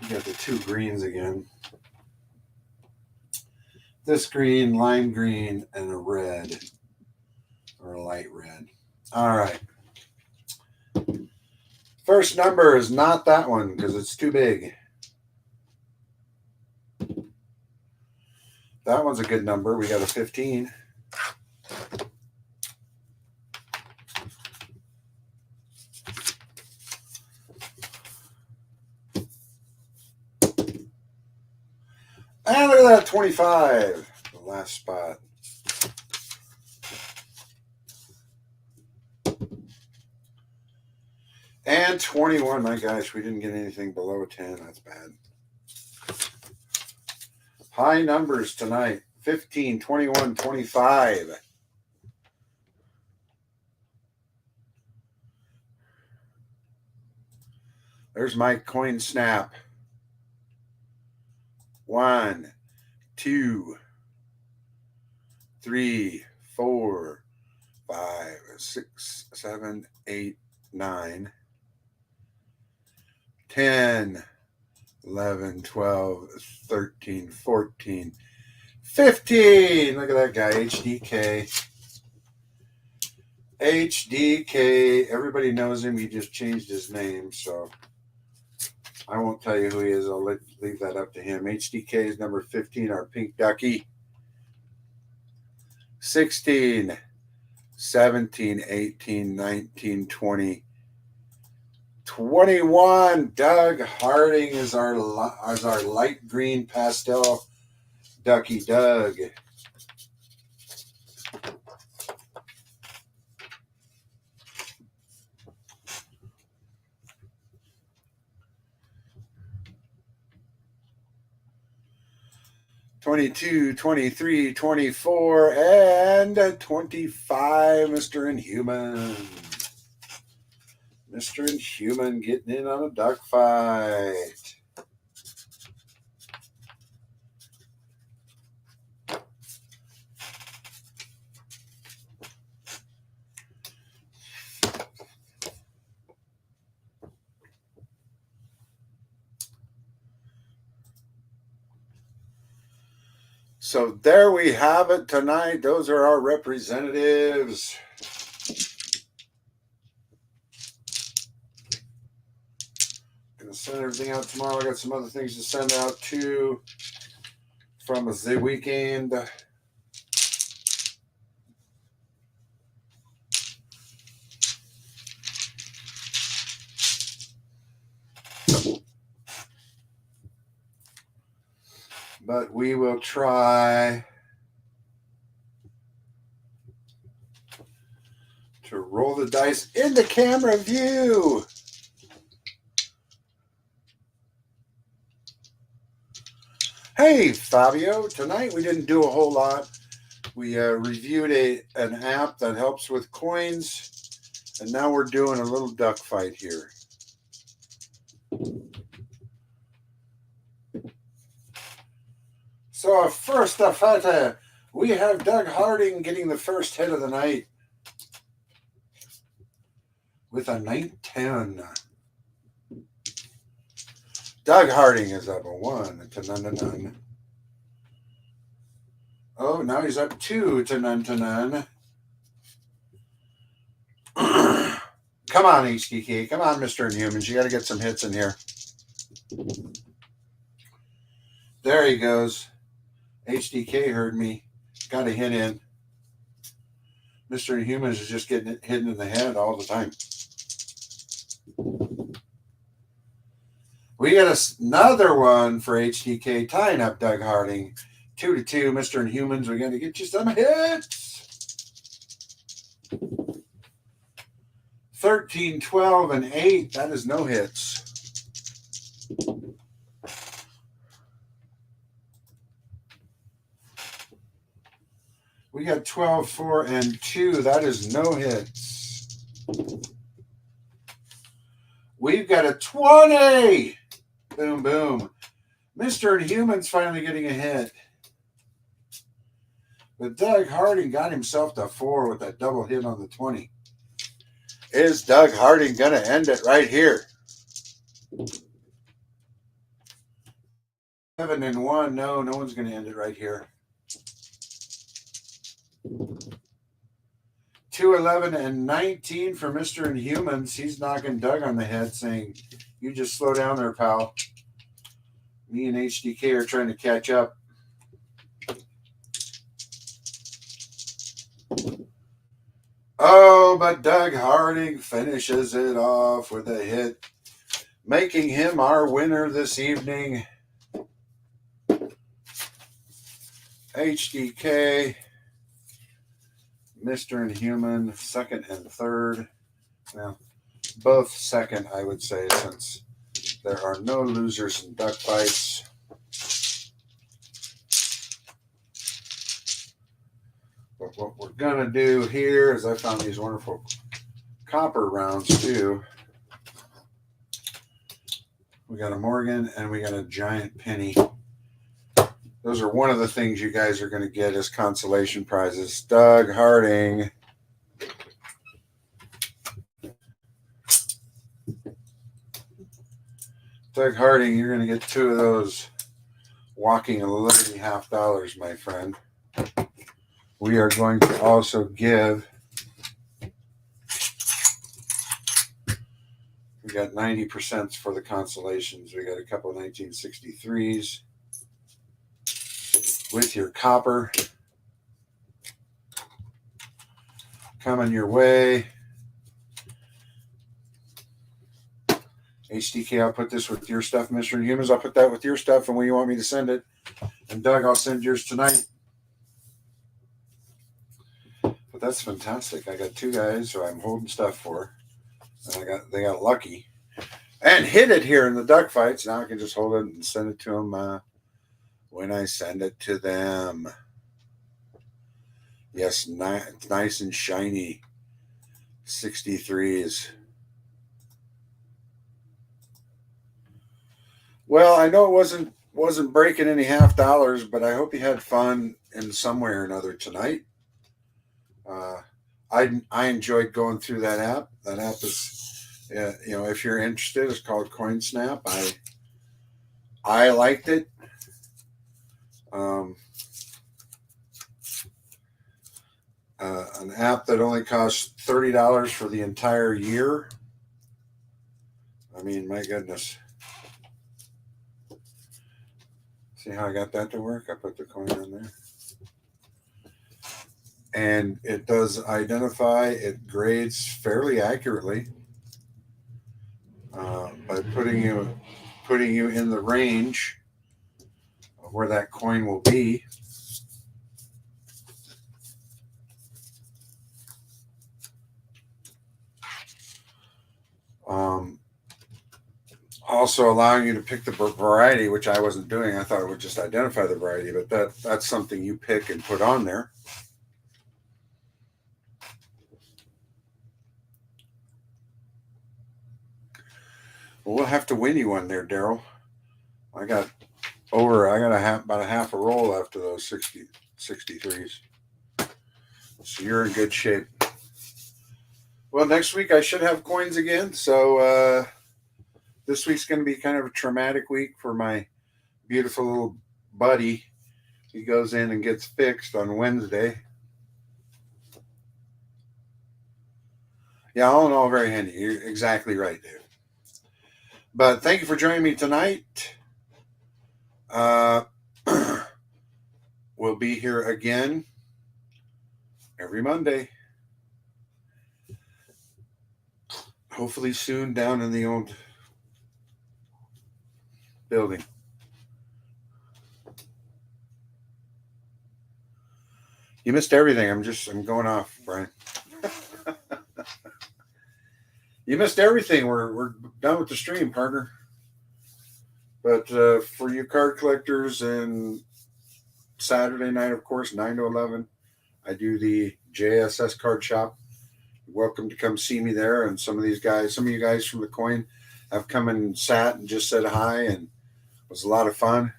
Got the 2 greens again. This green, lime green, and a red, or a light red. All right. First number is not that one because it's too big. That one's a good number. We got a 15. And look at that, 25. The last spot. And 21. My gosh, we didn't get anything below 10. That's bad. High numbers tonight. 15, 21, 25. There's my coin snap. 1, 2, 3, 4, 5, 6, 7, 8, 9, 10, 11, 12, 13, 14, 15. Look at that guy, HDK. HDK. Everybody knows him. He just changed his name, so I won't tell you who he is. I'll leave that up to him. HDK is number 15, our pink ducky. 16, 17, 18, 19, 20, 21. Doug Harding is our light green pastel ducky Doug. $22, $23, $24, and $25, Mr. Inhuman. Mr. Inhuman getting in on a duck fight. So there we have it tonight. Those are our representatives. Gonna send everything out tomorrow. I got some other things to send out too from the weekend. But we will try to roll the dice into camera view. Hey, Fabio. Tonight we didn't do a whole lot. We reviewed an app that helps with coins, and now we're doing a little duck fight here. So first up, we have Doug Harding getting the first hit of the night with a 9-10. Doug Harding is up a 1 to none. Oh, now he's up 2 to none. Come on, HDK. Come on, Mr. Inhumans. You got to get some hits in here. There he goes. HDK heard me. Got a hit in. Mr. Inhumans is just getting hit in the head all the time. We got another one for HDK tying up Doug Harding. 2-2, Mr. Inhumans. We got to get you some hits. 13, 12, and 8. That is no hits. We got 12, 4, and 2. That is no hits. We've got a 20. Boom, boom. Mr. Inhuman's finally getting a hit. But Doug Harding got himself to 4 with that double hit on the 20. Is Doug Harding going to end it right here? 7 and 1. No one's going to end it right here. 2, 11, and 19 for Mr. Inhumans. He's knocking Doug on the head saying, you just slow down there, pal. Me and HDK are trying to catch up. Oh, but Doug Harding finishes it off with a hit, making him our winner this evening. HDK, Mr. Inhuman, second and third. Well, both second, I would say, since there are no losers in duck fights. But what we're going to do here is I found these wonderful copper rounds too. We got a Morgan and we got a giant penny. Those are one of the things you guys are going to get as consolation prizes. Doug Harding. Doug Harding, you're going to get 2 of those Walking of Liberty $50, my friend. We are going to also give, we got 90% for the consolations. We got a couple of 1963s with your copper coming your way. HDK, I'll put this with your stuff. Mr. Inhumans, I'll put that with your stuff and where you want me to send it. And Doug, I'll send yours tonight. But that's fantastic. I got 2 guys who I'm holding stuff for. And they got lucky and hit it here in the duck fights. Now I can just hold it and send it to them when I send it to them. Yes, it's nice and shiny. 63s. Well, I know it wasn't breaking any $50, but I hope you had fun in some way or another tonight. I enjoyed going through that app. That app is, if you're interested, it's called CoinSnap. I liked it. An app that only costs $30 for the entire year. I mean, my goodness. See how I got that to work? I put the coin in there. And it does identify, it grades fairly accurately by putting you in the range of where that coin will be. Also allowing you to pick the variety, which I wasn't doing. I thought it would just identify the variety, but that's something you pick and put on there. Well, we'll have to win you one there, Daryl. I got about a half a roll left of those 63s. So you're in good shape. Well, next week I should have coins again. So this week's going to be kind of a traumatic week for my beautiful little buddy. He goes in and gets fixed on Wednesday. Yeah, all in all, very handy. You're exactly right, Dave. But thank you for joining me tonight. We'll be here again every Monday. Hopefully soon down in the old building. You missed everything. I'm going off, Brian. You missed everything. We're done with the stream, partner. But for you card collectors, and Saturday night, of course, 9 to 11, I do the JSS card shop. You're welcome to come see me there. And some of you guys from the coin have come and sat and just said hi, and it was a lot of fun.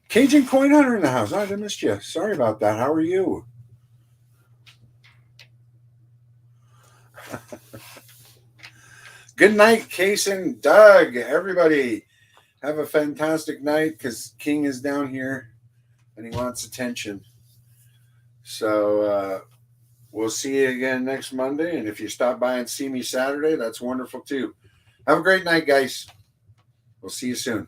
Cajun Coin Hunter in the house. I missed you. Sorry about that. How are you? Good night, Case and Doug. Everybody, have a fantastic night because King is down here and he wants attention. So we'll see you again next Monday. And if you stop by and see me Saturday, that's wonderful too. Have a great night, guys. We'll see you soon.